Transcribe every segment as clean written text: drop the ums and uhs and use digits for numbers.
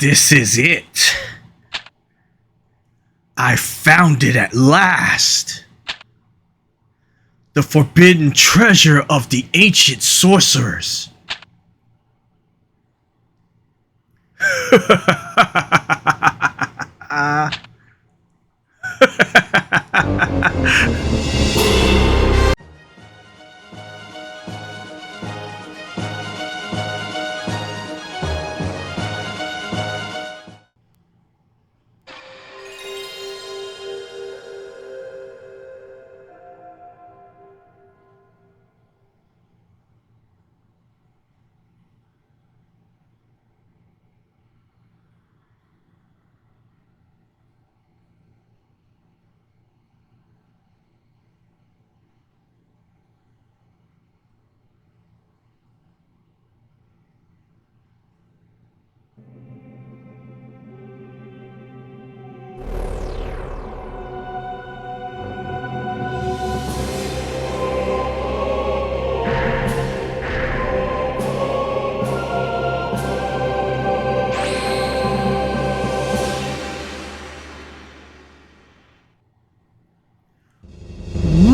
This is it. I found it at last. The forbidden treasure of the ancient sorcerers.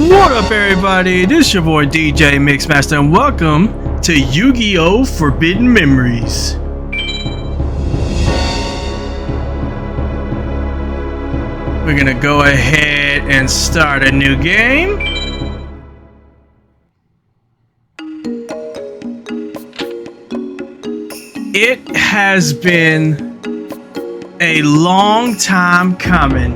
What up, everybody? This is your boy DJ Mixmaster, and welcome to Yu-Gi-Oh! Forbidden Memories. We're gonna go ahead and start a new game. It has been a long time coming.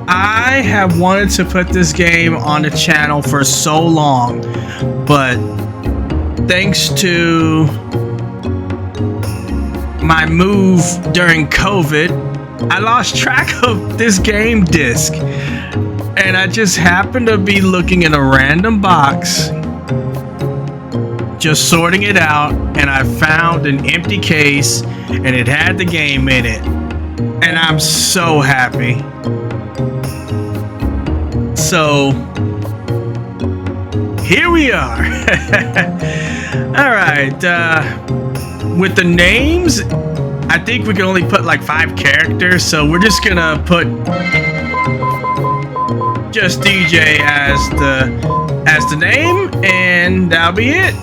I have wanted to put this game on the channel for so long, but thanks to my move during COVID, I lost track of this game disc, and I just happened to be looking in a random box, just sorting it out, and I found an empty case, and it had the game in it, and I'm so happy. So here we are. All right, with the names, I think we can only put like 5 characters, so we're just gonna put just DJ as the name, and that'll be it.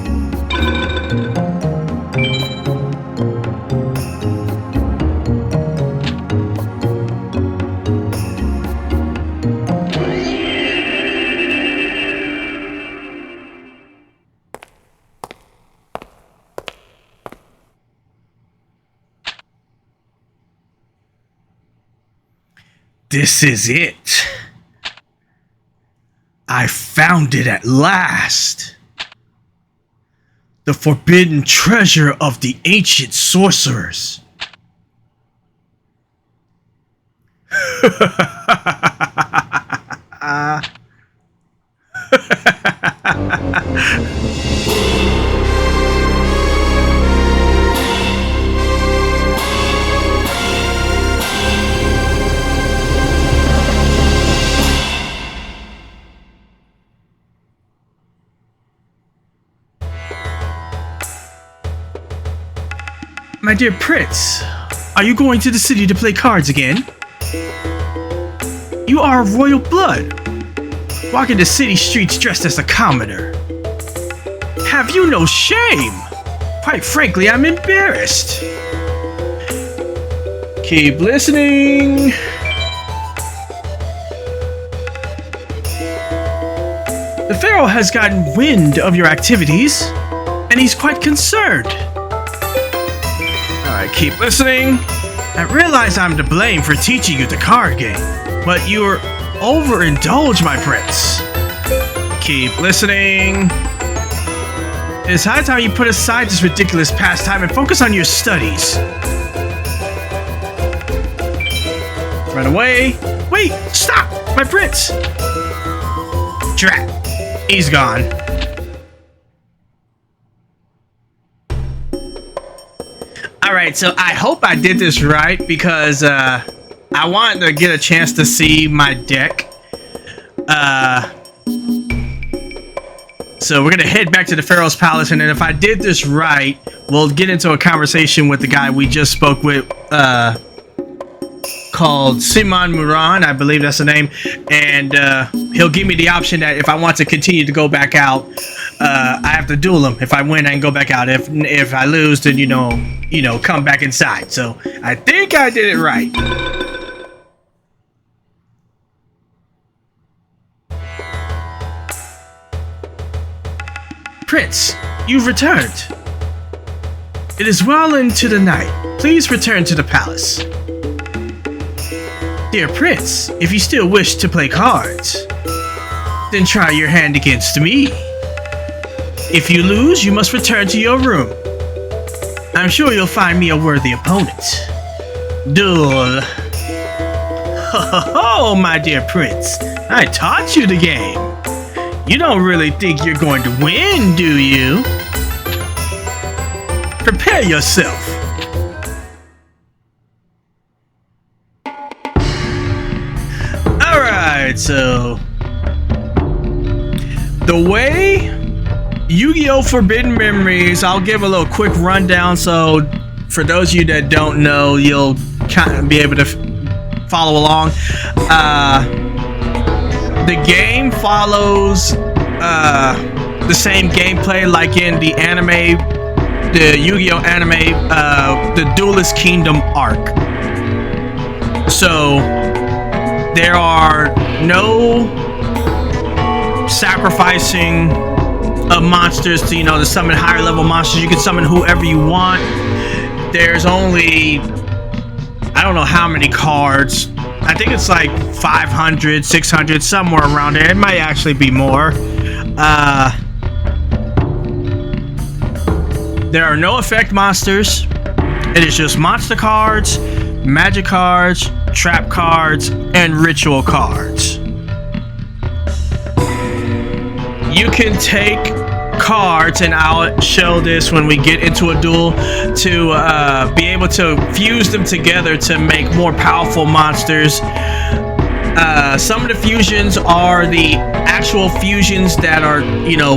This is it. I found it at last. The forbidden treasure of the ancient sorcerers. My dear Prince, are you going to the city to play cards again? You are of royal blood, walking the city streets dressed as a commoner. Have you no shame? Quite frankly, I'm embarrassed. Keep listening. The Pharaoh has gotten wind of your activities, and he's quite concerned. Alright, keep listening. I realize I'm to blame for teaching you the card game, but you're overindulged, my prince. Keep listening. It's high time you put aside this ridiculous pastime and focus on your studies. Run away. Wait, stop, my prince. Drat. He's gone. Alright, so I hope I did this right, because I wanted to get a chance to see my deck. So we're gonna head back to the Pharaoh's palace, and then if I did this right, we'll get into a conversation with the guy we just spoke with, called Simon Muran, I believe that's the name, and he'll give me the option that if I want to continue to go back out, I have to duel him. If I win, I can go back out. If I lose, then you know, come back inside. So I think I did it right. Prince, you've returned. It is well into the night. Please return to the palace. Dear Prince, if you still wish to play cards, then try your hand against me. If you lose, you must return to your room. I'm sure you'll find me a worthy opponent. Duel. Ho, my dear Prince, I taught you the game. You don't really think you're going to win, do you? Prepare yourself. Alright, so the way Yu-Gi-Oh! Forbidden Memories, I'll give a little quick rundown so for those of you that don't know, you'll kind of be able to follow along. The game follows the same gameplay like in the anime, the Yu-Gi-Oh! Anime, the Duelist Kingdom arc. So there are no sacrificing of monsters to, to summon higher level monsters. You can summon whoever you want. There's only, I don't know how many cards. I think it's like 500, 600, somewhere around there. It might actually be more. There are no effect monsters. It is just monster cards, magic cards, trap cards, and ritual cards. You can take cards, and I'll show this when we get into a duel, to be able to fuse them together to make more powerful monsters. Some of the fusions are the actual fusions that are,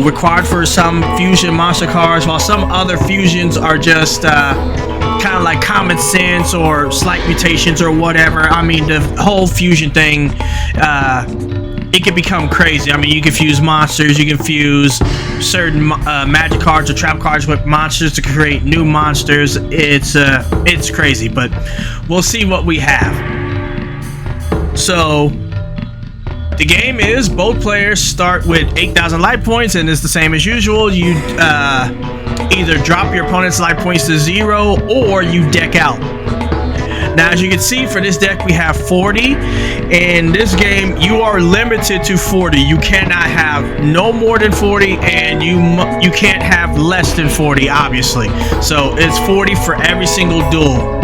required for some fusion monster cards, while some other fusions are just kind of like common sense or slight mutations or whatever. I mean, the whole fusion thing, it can become crazy. I mean, you can fuse monsters, you can fuse certain magic cards or trap cards with monsters to create new monsters. It's crazy, but we'll see what we have. So the game is both players start with 8,000 life points, and it's the same as usual. You either drop your opponent's life points to 0 or you deck out. Now, as you can see, for this deck we have 40. In this game, you are limited to 40. You cannot have no more than 40, and you can't have less than 40, obviously. So it's 40 for every single duel.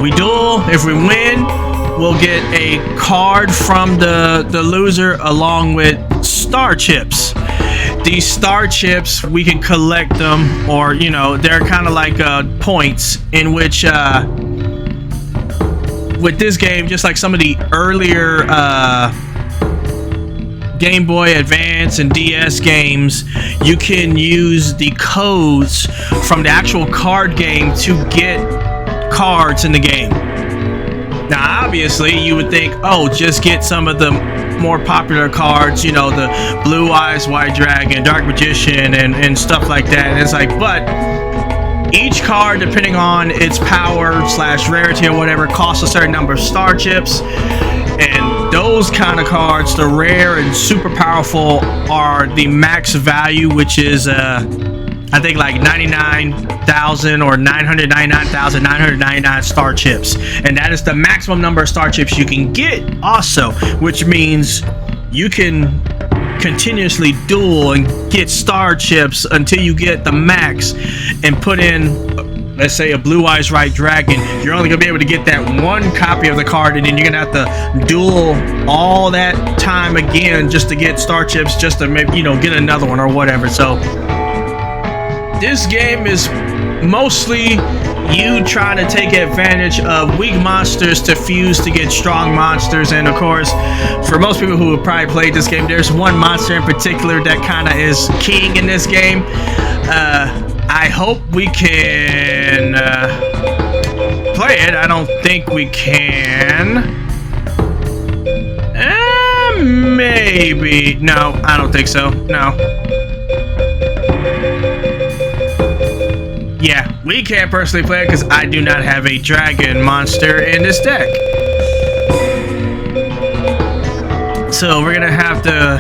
We duel. If we win, we'll get a card from the loser along with star chips. These star chips, we can collect them, or they're kind of like points in which with this game, just like some of the earlier Game Boy Advance and DS games, you can use the codes from the actual card game to get cards in the game. Now, obviously, you would think, oh, just get some of the more popular cards, the Blue Eyes White Dragon, Dark Magician, and stuff like that. And it's like, but each card, depending on its power / rarity or whatever, costs a certain number of star chips. And those kind of cards, the rare and super powerful, are the max value, which is I think like 99,000 or 999,999 star chips, and that is the maximum number of star chips you can get also, which means you can continuously duel and get star chips until you get the max and put in, let's say, a Blue Eyes White Dragon. You're only gonna be able to get that one copy of the card, and then you're gonna have to duel all that time again just to get star chips, just to maybe get another one or whatever. So this game is mostly you trying to take advantage of weak monsters to fuse to get strong monsters. And of course, for most people who have probably played this game, there's one monster in particular that kind of is king in this game. I hope we can play it. I don't think we can. Maybe. No, I don't think so. No. Yeah, we can't personally play it because I do not have a dragon monster in this deck. So we're gonna have to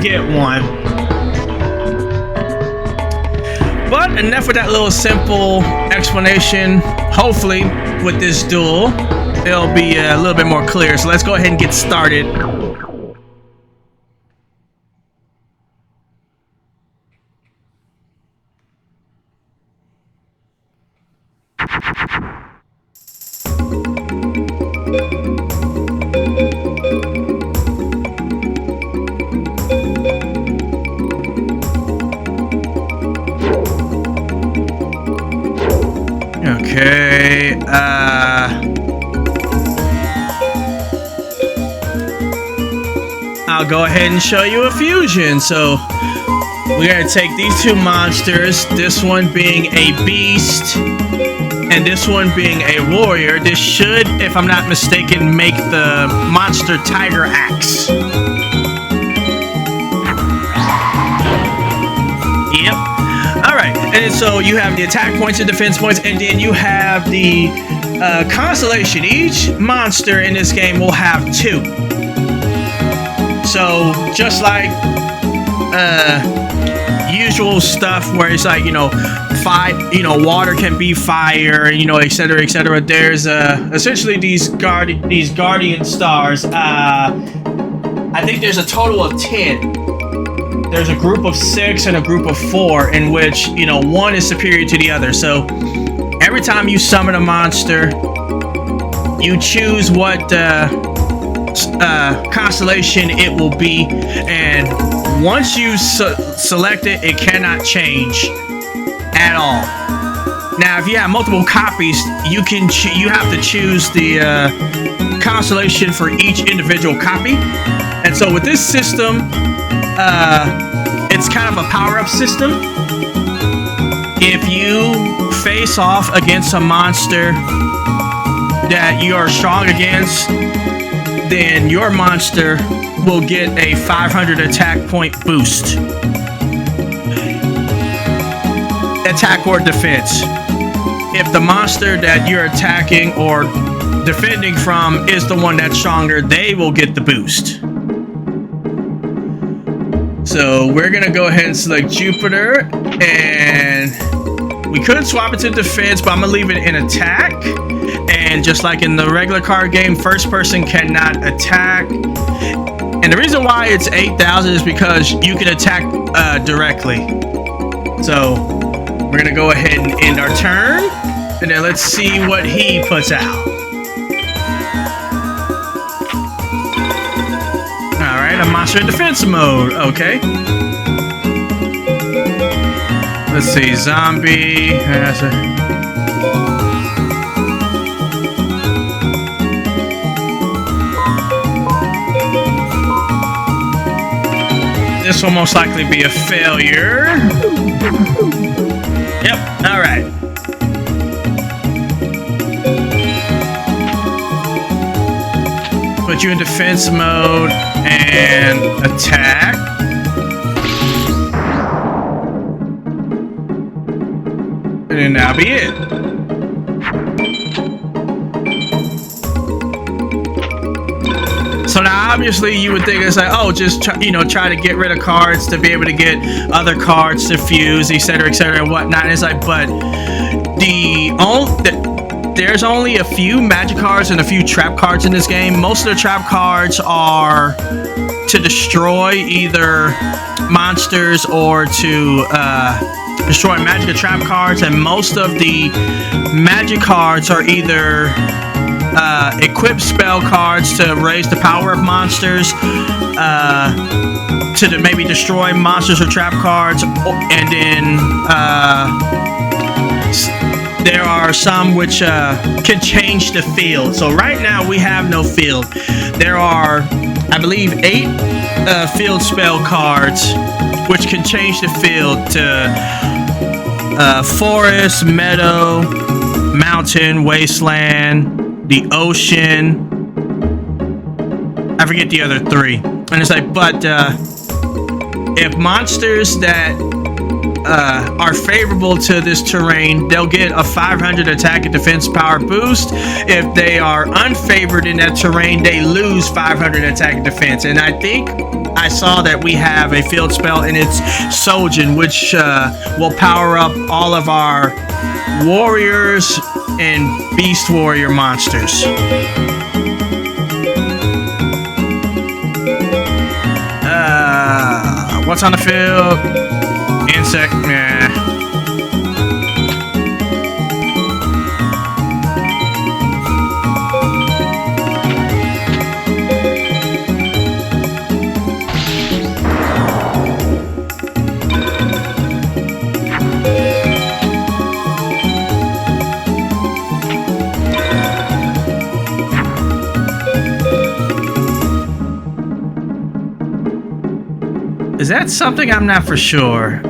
get one. But enough with that little simple explanation. Hopefully with this duel, it'll be a little bit more clear. So let's go ahead and get started. Okay, I'll go ahead and show you a fusion. So we're gonna take these two monsters, this one being a beast and this one being a warrior. This should, if I'm not mistaken, make the monster tiger axe. Yep. Alright, and so you have the attack points and defense points, and then you have the constellation. Each monster in this game will have 2. So just like usual stuff where it's like, water can be fire, etc., etc. There's essentially these guardian stars. I think there's a total of 10. There's a group of 6 and a group of 4 in which, one is superior to the other. So every time you summon a monster, you choose what constellation it will be, and once you select it, it cannot change at all. Now, if you have multiple copies, you have to choose the constellation for each individual copy. And so with this system, it's kind of a power-up system. If you face off against a monster that you are strong against, then your monster will get a 500 attack point boost. Attack or defense. If the monster that you're attacking or defending from is the one that's stronger, they will get the boost. So we're gonna go ahead and select Jupiter, and we could swap it to defense, but I'm gonna leave it in attack. And just like in the regular card game, first person cannot attack. And the reason why it's 8,000 is because you can attack directly. So we're gonna go ahead and end our turn, and then let's see what he puts out. Alright, a monster in defense mode. Okay. Let's see, zombie. This will most likely be a failure. Yep, alright. Put you in defense mode and attack. And then that'll be it. So now, obviously, you would think it's like, oh, just try to get rid of cards to be able to get other cards to fuse, etc., and whatnot. And it's like, but there's only a few magic cards and a few trap cards in this game. Most of the trap cards are to destroy either monsters or to destroy magic or trap cards, and most of the magic cards are either equip spell cards to raise the power of monsters, to maybe destroy monsters or trap cards, and then there are some which can change the field. So right now we have no field. There are, I believe, 8 field spell cards which can change the field to forest, meadow, mountain, wasteland, the ocean. I forget the other three. And it's like, but if monsters that are favorable to this terrain, they'll get a 500 attack and defense power boost. If they are unfavored in that terrain, they lose 500 attack and defense. And I think I saw that we have a field spell, and it's Sojin, which will power up all of our warriors and beast warrior monsters. What's on the field? Insect, nah. Is that something? I'm not for sure.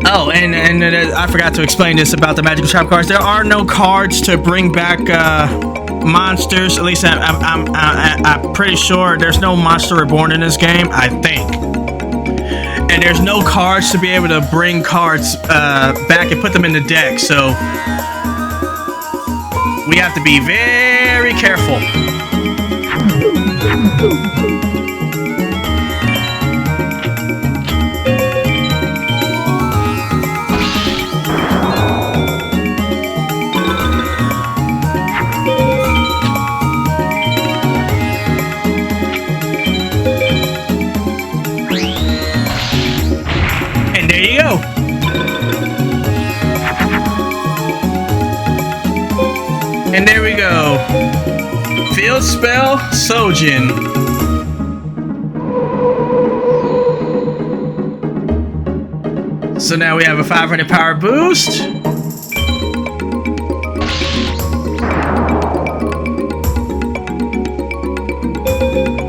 Oh, and I forgot to explain this about the magical trap cards. There are no cards to bring back monsters. At least I'm pretty sure there's no monster reborn in this game, I think. And there's no cards to be able to bring cards back and put them in the deck. So we have to be very careful. And there you go. And there we go. Field spell, Sojin. So now we have a 500 power boost.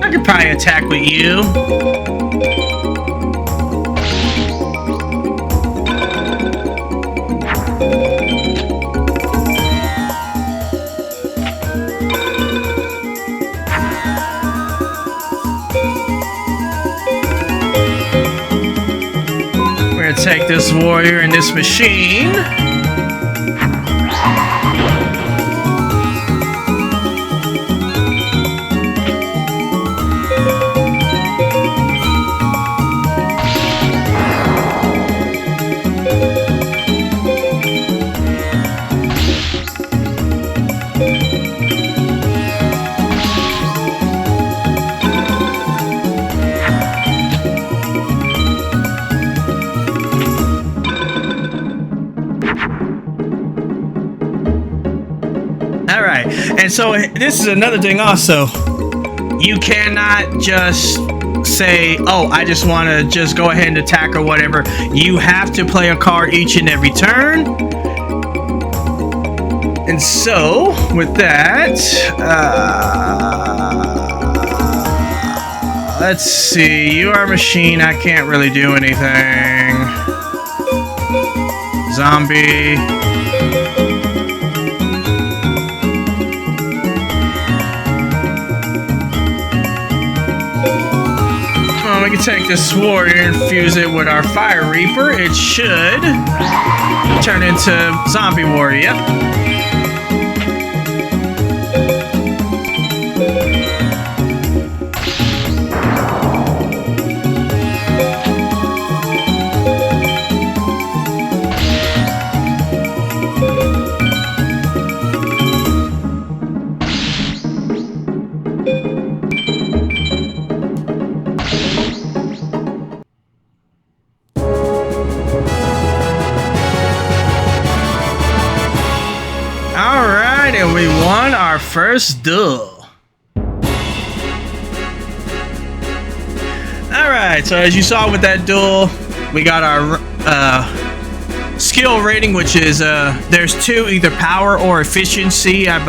I could probably attack with you. Take this warrior and this machine. And so this is another thing also. You cannot just say, oh, I just want to just go ahead and attack or whatever. You have to play a card each and every turn. And so, with that, let's see. You are a machine. I can't really do anything. Zombie. We can take this warrior and fuse it with our fire reaper. It should turn into zombie warrior. Yep. And we won our first duel. Alright, so as you saw with that duel, we got our skill rating, which is there's two, either power or efficiency. I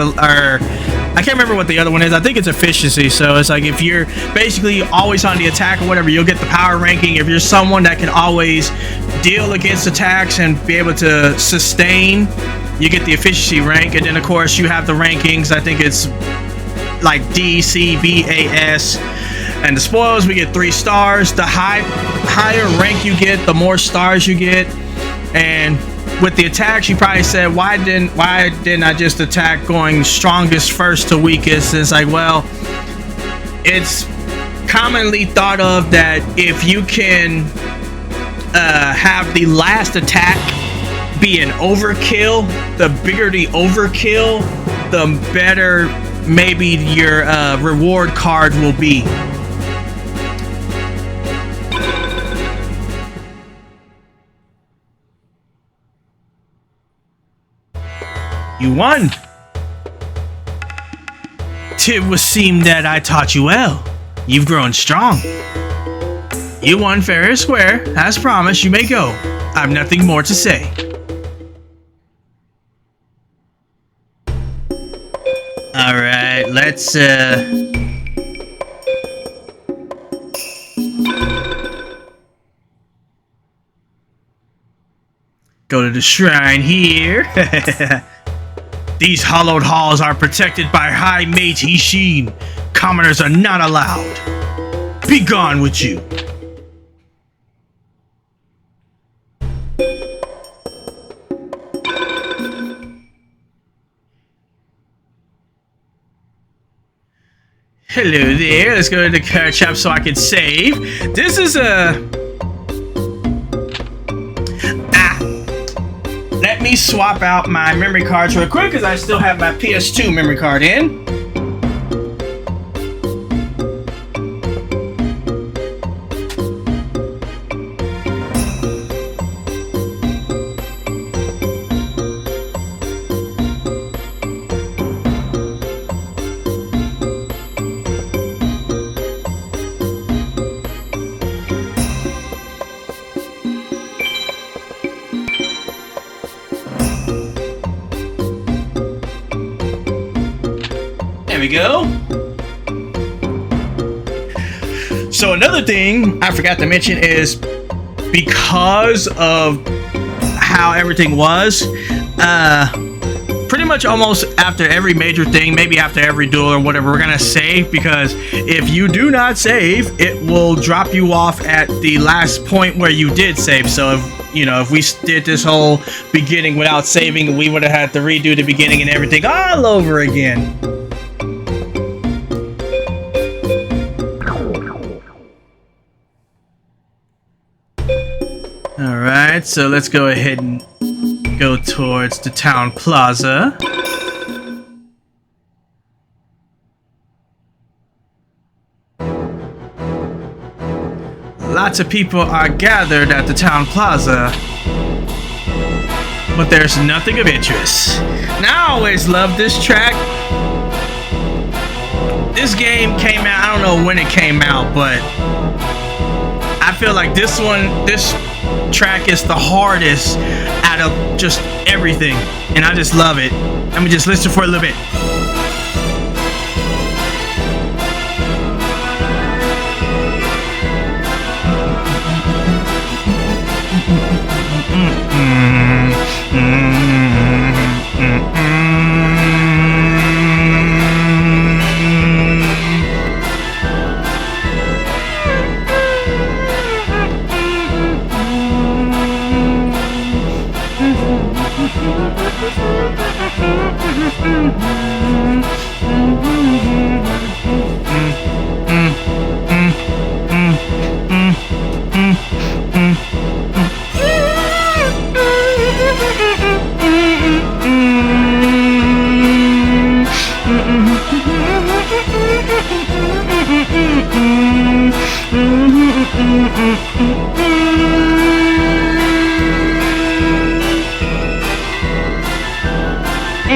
can't remember what the other one is. I think it's efficiency. So it's like if you're basically always on the attack or whatever, you'll get the power ranking. If you're someone that can always deal against attacks and be able to sustain, you get the efficiency rank. And then of course you have the rankings. I think it's like D, C, B, A, S. And the spoils, we get 3 stars. The higher rank you get, the more stars you get. And with the attacks, you probably said, why didn't I just attack going strongest first to weakest? It's like, well, it's commonly thought of that if you can have the last attack be an overkill, the bigger the overkill, the better maybe your reward card will be. You won. It would seem that I taught you well. You've grown strong. You won fair and square. As promised, you may go. I've nothing more to say. Alright, let's go to the shrine here. These hollowed halls are protected by High Mage Heishin. Commoners are not allowed. Be gone with you. Hello there. Let's go to the card shop so I can save. This is let me swap out my memory cards real quick because I still have my PS2 memory card in. There we go. So another thing I forgot to mention is because of how everything was, pretty much almost after every major thing, maybe after every duel or whatever, we're gonna save, because if you do not save, it will drop you off at the last point where you did save. So if we did this whole beginning without saving, we would have had to redo the beginning and everything all over again. Alright, so let's go ahead and go towards the town plaza. Lots of people are gathered at the town plaza, but there's nothing of interest. Now, I always loved this track. This game came out, I don't know when it came out, but I feel like this track is the hardest out of just everything, and I just love it. Let me just listen for a little bit.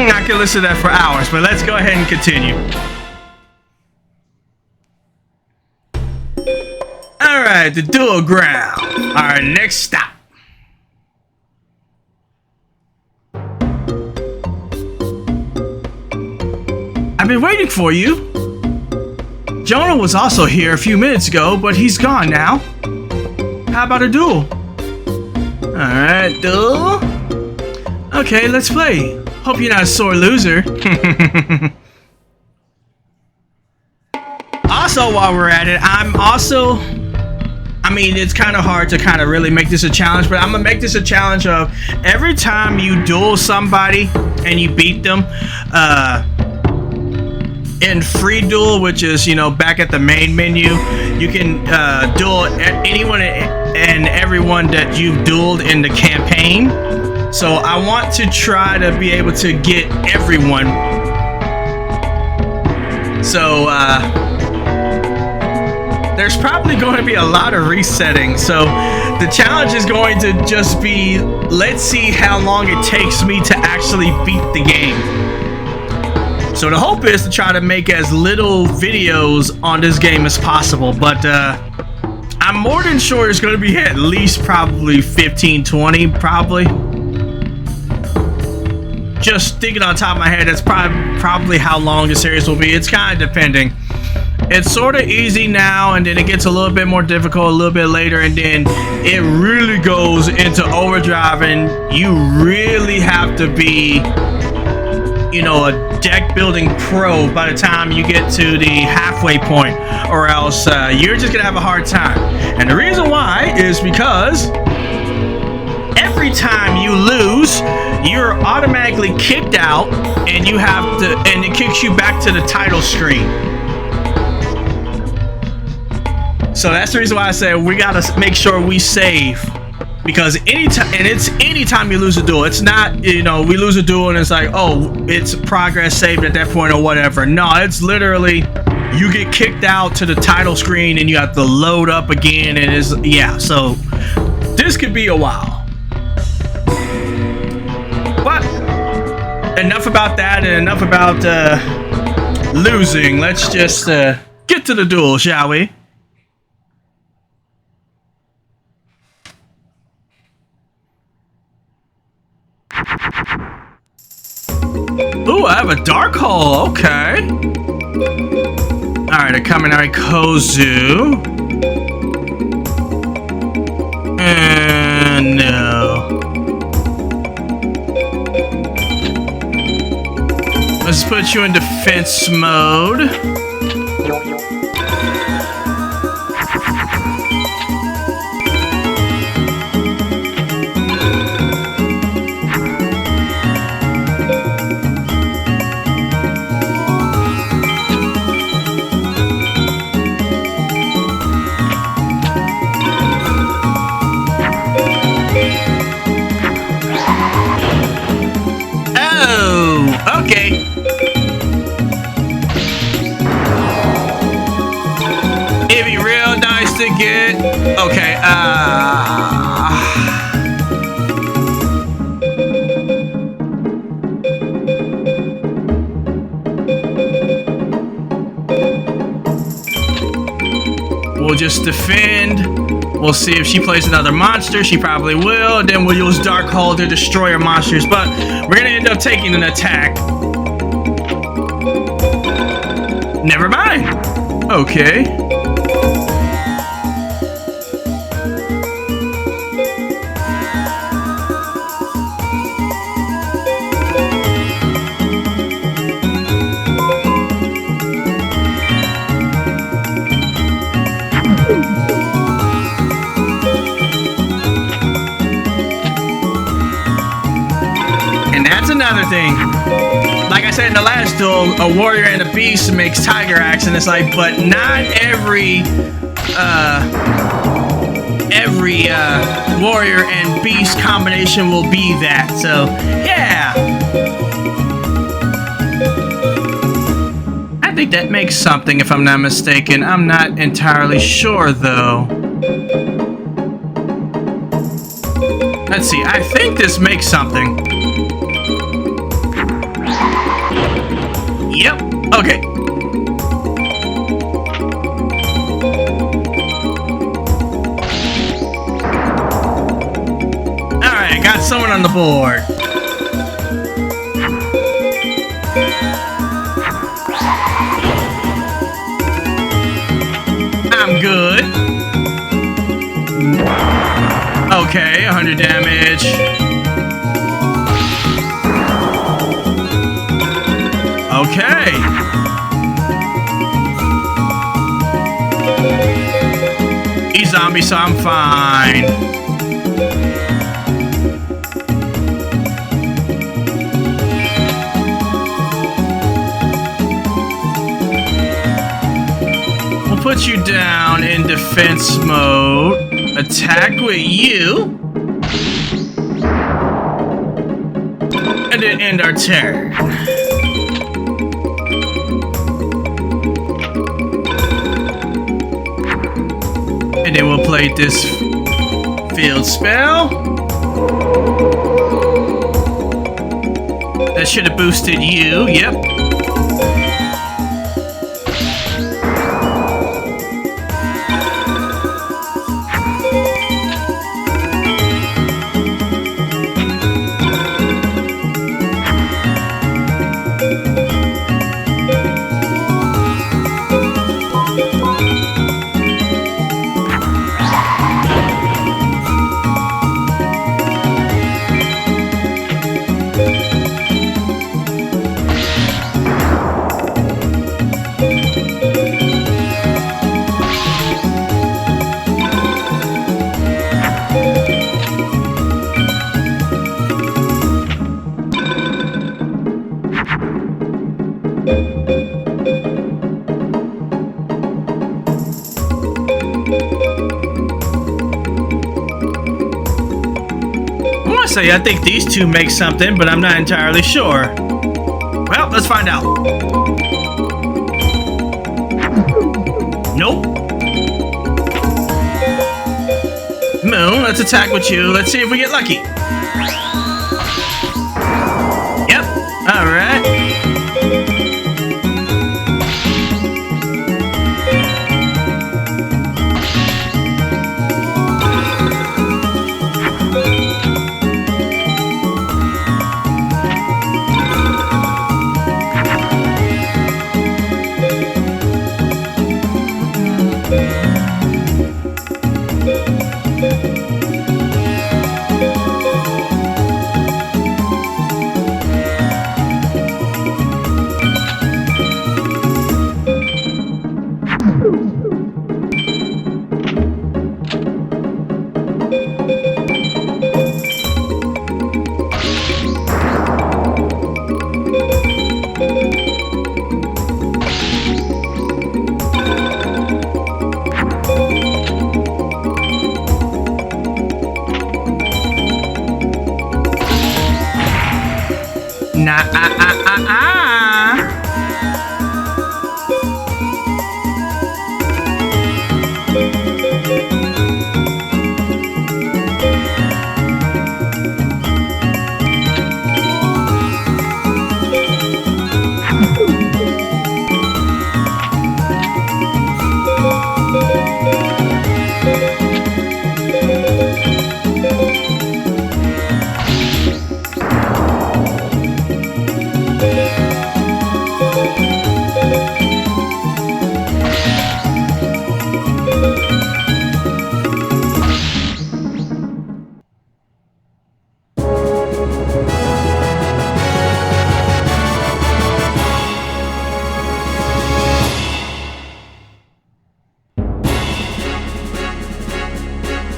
I could listen to that for hours, but let's go ahead and continue. Alright, the duel ground. Our next stop. been waiting for you. Jonah was also here a few minutes ago, but he's gone now. How about a duel? Alright, duel. Okay, let's play. Hope you're not a sore loser. Also, while we're at it, I mean, it's kind of hard to kind of really make this a challenge, but I'm gonna make this a challenge of every time you duel somebody and you beat them, in free duel, which is, you know, back at the main menu, you can duel anyone and everyone that you've dueled in the campaign. So I want to try to be able to get everyone. So there's probably going to be a lot of resetting. So the challenge is going to just be, let's see how long it takes me to actually beat the game. So the hope is to try to make as little videos on this game as possible, but I'm more than sure it's going to be at least probably 15, 20, probably. Just thinking on top of my head, that's probably how long the series will be. It's kind of depending. It's sort of easy now, and then it gets a little bit more difficult a little bit later, and then it really goes into overdrive, and you really have to be, you know, a deck building pro by the time you get to the halfway point, or else you're just gonna have a hard time. And the reason why is because every time you lose, you're automatically kicked out, and you have to, and it kicks you back to the title screen. So that's the reason why I said we gotta make sure we save. Because anytime you lose a duel, it's not, you know, we lose a duel and it's like, oh, it's progress saved at that point or whatever. No, it's literally you get kicked out to the title screen and you have to load up again, and it's, yeah, so this could be a while. But enough about that and enough about losing. Let's just get to the duel, shall we? Ooh, I have a dark hole. Okay. Alright, a Kaminari Kozu. No. Let's put you in defense mode. Okay. It'd be real nice to get. Okay. We'll just defend. We'll see if she plays another monster. She probably will. And then we'll use Dark Hole to destroy her monsters. But we're gonna end up taking an attack. Never mind. Okay. Another thing, like I said in the last duel, a warrior and a beast makes Tiger Axe, and it's like, but not every warrior and beast combination will be that. So yeah, I think that makes something, if I'm not mistaken. I'm not entirely sure though. Let's see, I think this makes something. Yep. Okay. Alright, got someone on the board. Okay, 100 damage. Okay. He's zombie, so I'm fine. We'll put you down in defense mode. Attack with you. And then end our turn. And then we'll play this field spell. That should have boosted you. Yep. I think these two make something, but I'm not entirely sure. Well, let's find out. Nope. Moon, let's attack with you. Let's see if we get lucky. Yep. All right.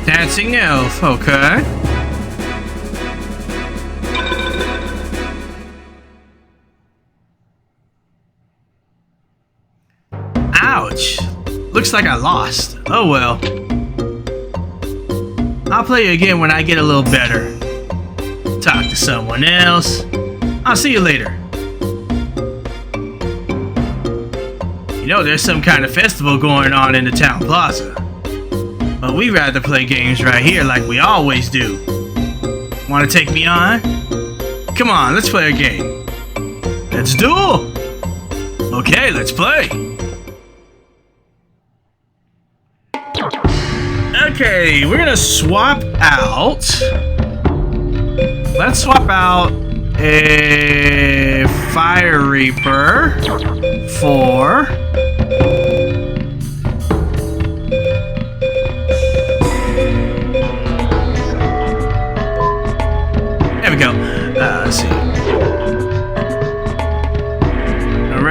Dancing elf, okay. Ouch. Looks like I lost. Oh well. I'll play again when I get a little better. Talk to someone else. I'll see you later. You know, there's some kind of festival going on in the town plaza. But we'd rather play games right here like we always do. Want to take me on? Come on, let's play a game. Let's duel! Okay, let's play. Okay, we're gonna swap out. Let's swap out a Fire Reaper for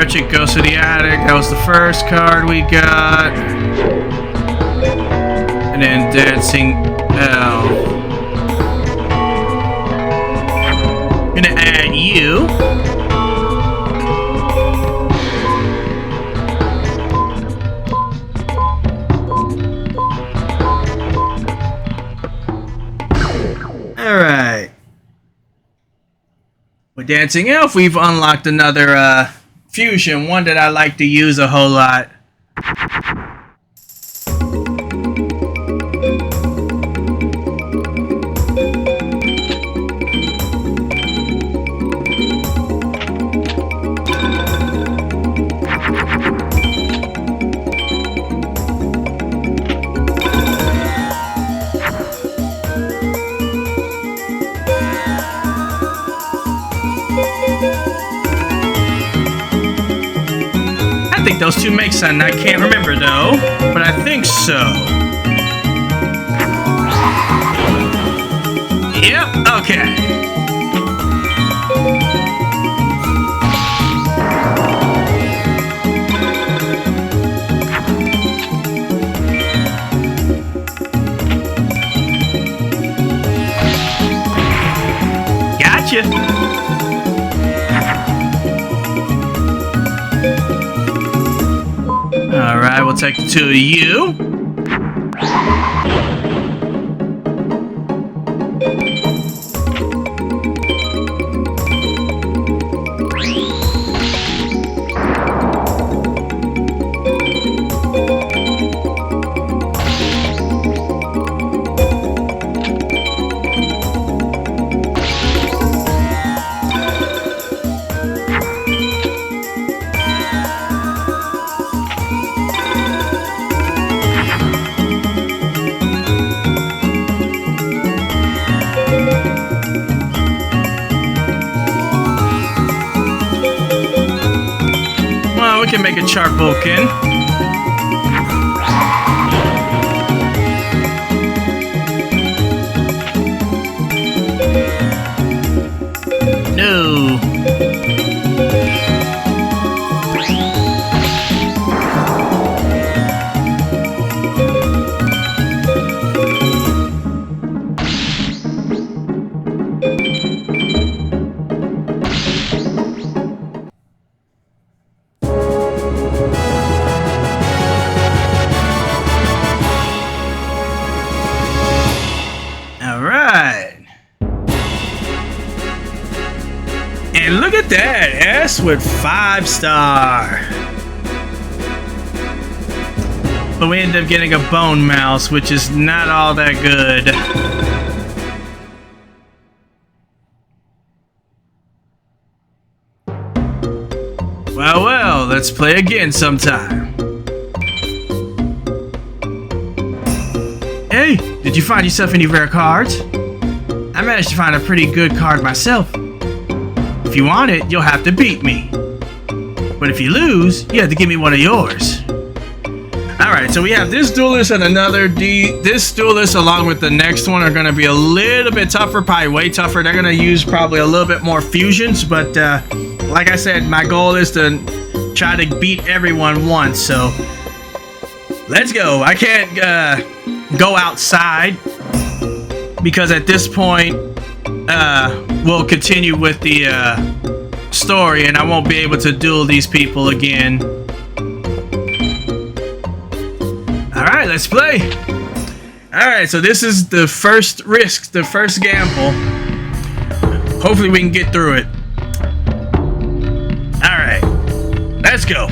Merchant goes to the attic. That was the first card we got. And then Dancing Elf. Gonna add you. Alright. With Dancing Elf, we've unlocked another fusion, one that I like to use a whole lot. I think those two make sense. I can't remember though, but I think so. Yep, okay. Gotcha. Alright, we'll take the two of you. We can make a Charbokin. No. And look at that, S with 5-star. But we end up getting a Bone Mouse, which is not all that good. Well, let's play again sometime. Hey, did you find yourself any rare cards? I managed to find a pretty good card myself. If you want it, you'll have to beat me. But if you lose, you have to give me one of yours. Alright, so we have this Duelist and another this Duelist along with the next one are going to be a little bit tougher, probably way tougher. They're going to use probably a little bit more fusions, but like I said, my goal is to try to beat everyone once, so let's go. I can't go outside because at this point we'll continue with the story and I won't be able to duel these people again. Alright, let's play. Alright, so this is the first risk, the first gamble. Hopefully we can get through it. Alright, let's go.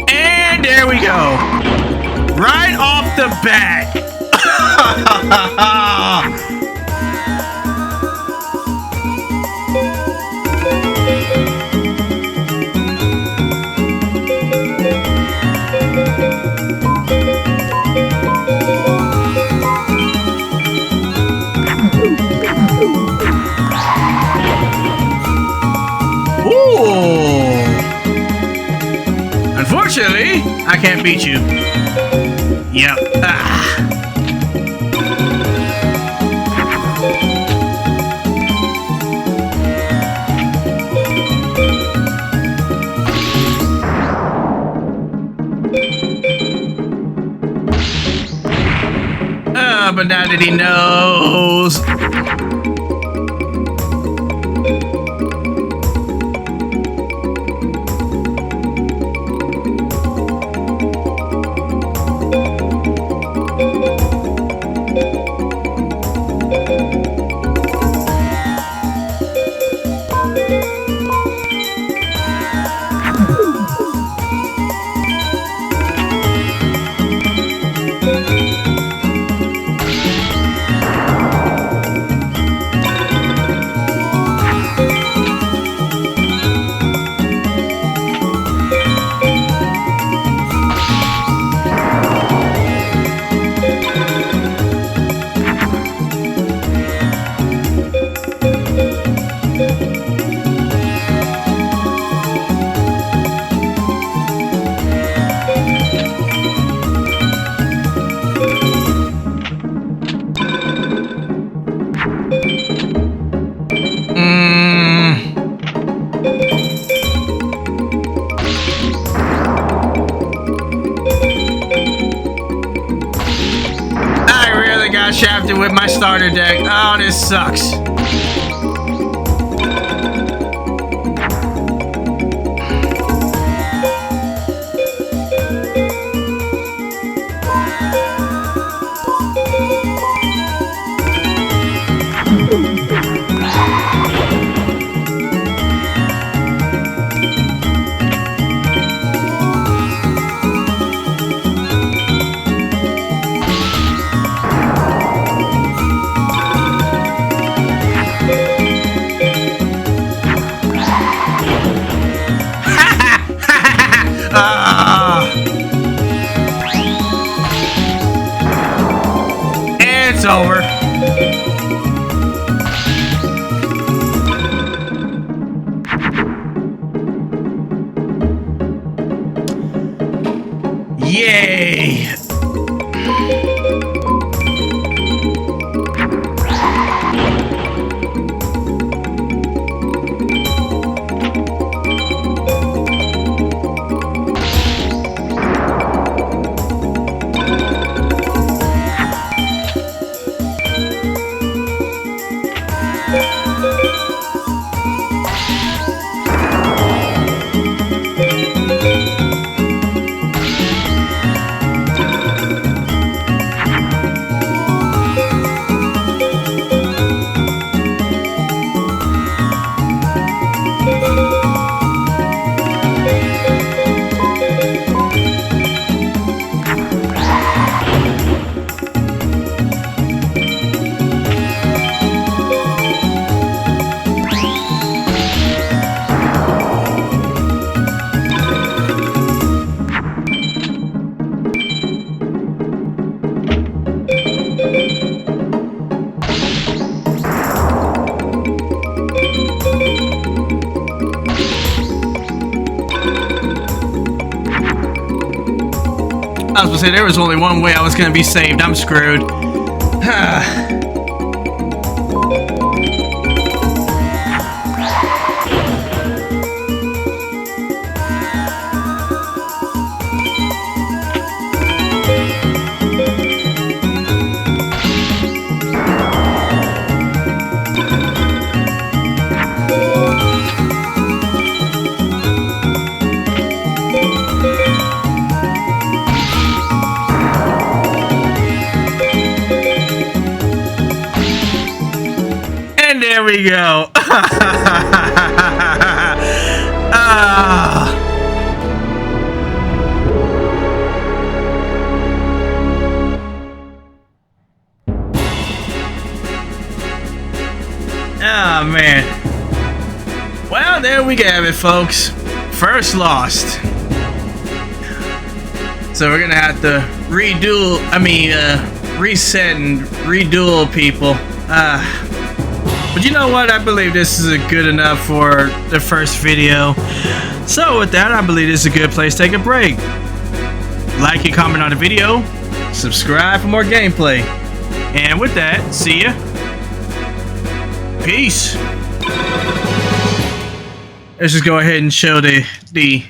And there we go. Right off the bat. can't beat you. Yep. Ah. But now that he knows. Shafted with my starter deck. Oh, this sucks. It's over. Yay! I was gonna say there was only one way I was gonna be saved. I'm screwed. There we go. Oh, man. Well, there we have it, folks. First lost. So we're gonna have to reset and reduel people. But you know what? I believe this is good enough for the first video. So with that, I believe this is a good place to take a break. Like and comment on the video. Subscribe for more gameplay. And with that, see ya. Peace. Let's just go ahead and show the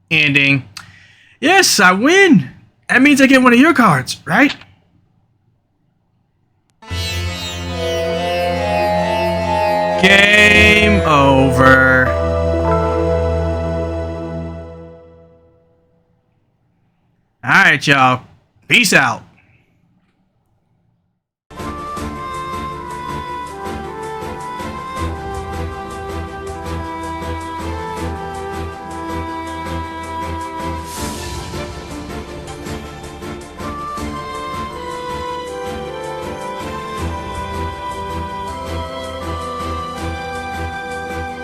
ending. Yes, I win. That means I get one of your cards, right? Game over. Alright, y'all. Peace out.